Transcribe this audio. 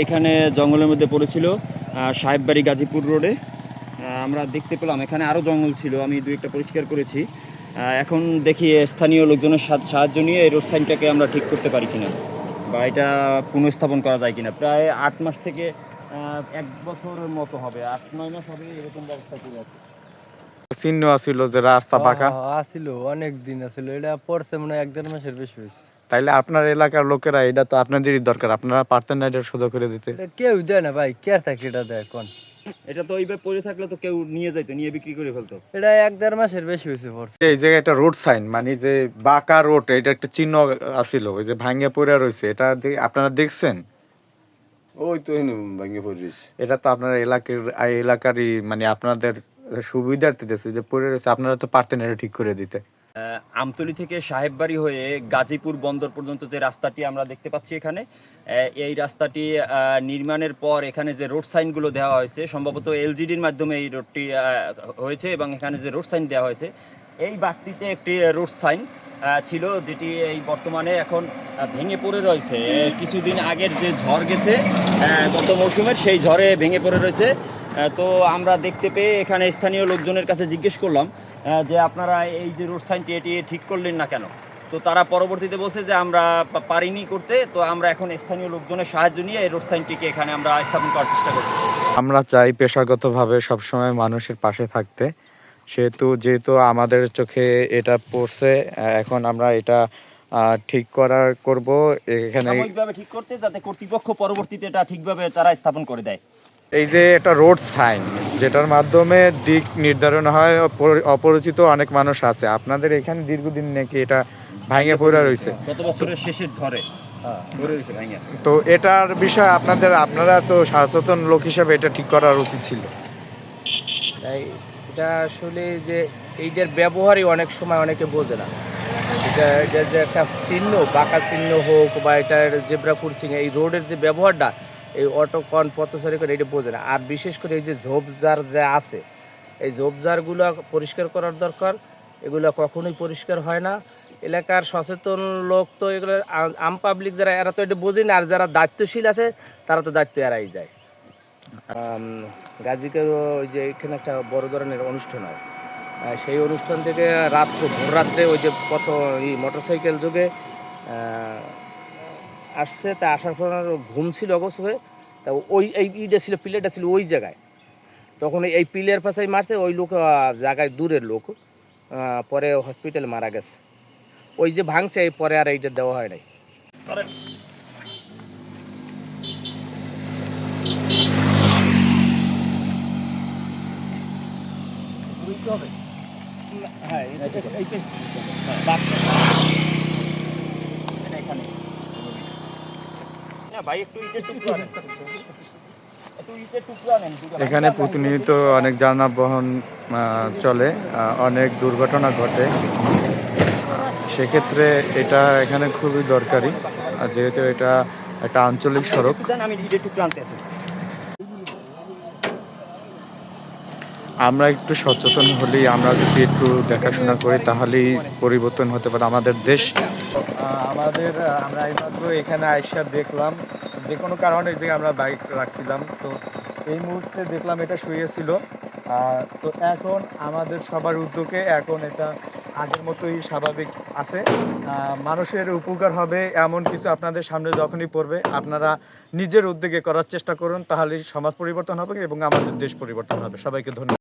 এখানে জঙ্গলের মধ্যে পড়েছিল সাহেববাড়ি গাজীপুর রোডে। আমরা দেখতে পেলাম এখানে আরও জঙ্গল ছিল, আমি দু একটা পরিষ্কার করেছি। এখন দেখি স্থানীয় লোকজনের সাহায্য নিয়ে এই রোড সাইনটাকে আমরা ঠিক করতে পারি কিনা বা এটা পুনঃস্থাপন করা যায় কিনা। প্রায় 8 মাস থেকে 1 বছরের মতো হবে, 8-9 মাস হবে এরকম ব্যবস্থা করে আছে। চিহ্ন আছিল যে রাস্তা পাকা আছিল, অনেক দিন আছিল, এটা পড়ছে মনে হয় 1-1.5 মাসের বেশি হয়েছে। তাইলে আপনার এলাকার লোকেরা এটা তো আপনাদেরই দরকার, আপনারা পারতেন না এটা সোজা করে দিতে? কেউ দেয় না ভাই, কে থাকে এটা দেয় কোন? এটা তো এইভাবে পড়ে থাকলে তো কেউ নিয়ে যাইতো, নিয়ে বিক্রি করে ফেলতো। এটা 1-1.5 মাসের বেশি হয়েছে পড়ছে। এই যে একটা রোড সাইন মানে যে বাঁকা রোড, এটা একটা চিহ্ন আছিল ওই যে ভাঙ্গে পড়ে রয়েছে, এটা আপনারা দেখছেন? ওই তো ভাঙ্গে পড়িস, এটা তো আপনার এলাকারই মানে আপনাদের সুবিধার্থে দিয়েছে যে পড়ে রয়েছে, আপনারা তো পারতেন এটা ঠিক করে দিতে। আমতলী থেকে সাহেববাড়ি হয়ে গাজীপুর বন্দর পর্যন্ত যে রাস্তাটি আমরা দেখতে পাচ্ছি এখানে, এই রাস্তাটি নির্মাণের পর এখানে যে রোড সাইনগুলো দেওয়া হয়েছে সম্ভবত এলজিডির মাধ্যমে এই রোডটি হয়েছে, এবং এখানে যে রোড সাইন দেওয়া হয়েছে এই বাঁকটিতে একটি রোড সাইন ছিল যেটি এই বর্তমানে এখন ভেঙে পড়ে রয়েছে। কিছুদিন আগের যে ঝড় গেছে গত মৌসুমের, সেই ঝড়ে ভেঙে পড়ে রয়েছে। তো আমরা দেখতে পেয়ে এখানে স্থানীয় লোকজনের কাছে জিজ্ঞেস করলাম যে আপনারা এই যে রোড সাইনটি এটি ঠিক করলেন না কেন? তো তারা পরবর্তীতে বলছে যে আমরা পারিনি করতে, তো আমরা এখন স্থানীয় লোকজনের সাহায্য নিয়ে এই রোড সাইনটিকে এখানে আমরা স্থাপন করার চেষ্টা করছি। আমরা চাই পেশাগতভাবে সবসময় মানুষের পাশে থাকতে, যেহেতু আমাদের চোখে এটা পড়ছে, এখন আমরা এটা ঠিক করব এখানে সাময়িকভাবে ঠিক করতে, যাতে কর্তৃপক্ষ পরবর্তীতে এটা ঠিকভাবে তারা স্থাপন করে দেয়। এই যে একটা রোড সাইন যেটার মাধ্যমে দিক নির্ধারণ হয়, অপরিচিত অনেক মানুষ আছে আপনাদের এখানে দীর্ঘদিন নাকি এটা ভাঙে পড়ে রয়েছে, গত বছরের শেষের ঝড়ে পড়ে রয়েছে ভাঙে। তো এটার বিষয়ে আপনারা তো সচেতন লোক হিসাবে এটা ঠিক করার উচিত ছিল। তাই এটা আসলে যে এইটার ব্যবহারই অনেক সময় অনেকে বোঝে না। এটা যে একটা চিহ্ন, বাঁকা চিহ্ন হোক বা এটার জেব্রা ক্রসিং, এই রোডের যে ব্যবহারটা এই অটো পথচারী করে এটা বোঝে না। আর বিশেষ করে এই যে ঝোপঝাড় যে আছে, এই ঝোপঝাড়গুলো পরিষ্কার করার দরকার। এগুলো কখনোই পরিষ্কার হয় না। এলাকার সচেতন লোক তো এগুলো, আম পাবলিক যারা, এরা তো এটা বোঝে না। আর যারা দায়িত্বশীল আছে তারা তো দায়িত্ব এড়াই যায়। গাজীকের ওই যে এখানে একটা বড় ধরনের অনুষ্ঠান হয়, সেই অনুষ্ঠান থেকে ভোর রাত্রে ওই যে মোটরসাইকেল যোগে আসছে, তা আসার পর ঘুম ছিল অবশ্য হয়ে, তা ওই এইটা ছিল, পিলেটা ছিল ওই জায়গায়। তখন এই পিলের পাশে মারছে ওই লোক, জায়গায় দূরের লোক, পরে হসপিটালে মারা গেছে। ওই যে ভাঙছে এই পরে আর এইটা দেওয়া হয় নাই। হ্যাঁ, এখানে প্রতিনিয়ত অনেক যানবাহন চলে, অনেক দুর্ঘটনা ঘটে, সেক্ষেত্রে এটা এখানে খুবই দরকারি, যেহেতু এটা একটা আঞ্চলিক সড়ক। আমরা একটু সচেতন হলেই, আমরা যদি একটু দেখাশোনা করি তাহলেই পরিবর্তন হতে পারে আমাদের দেশ। আমরা এইমাত্র এখানে আইসা দেখলাম, যে কোনো কারণে যে আমরা বাইক রাখছিলাম, তো এই মুহূর্তে দেখলাম এটা শুয়েছিল। তো এখন আমাদের সবার উদ্যোগে এখন এটা আগের মতোই স্বাভাবিক আছে। মানুষের উপকার হবে এমন কিছু আপনাদের সামনে যখনই পড়বে, আপনারা নিজের উদ্যোগে করার চেষ্টা করুন, তাহলেই সমাজ পরিবর্তন হবে এবং আমাদের দেশ পরিবর্তন হবে। সবাইকে ধন্যবাদ।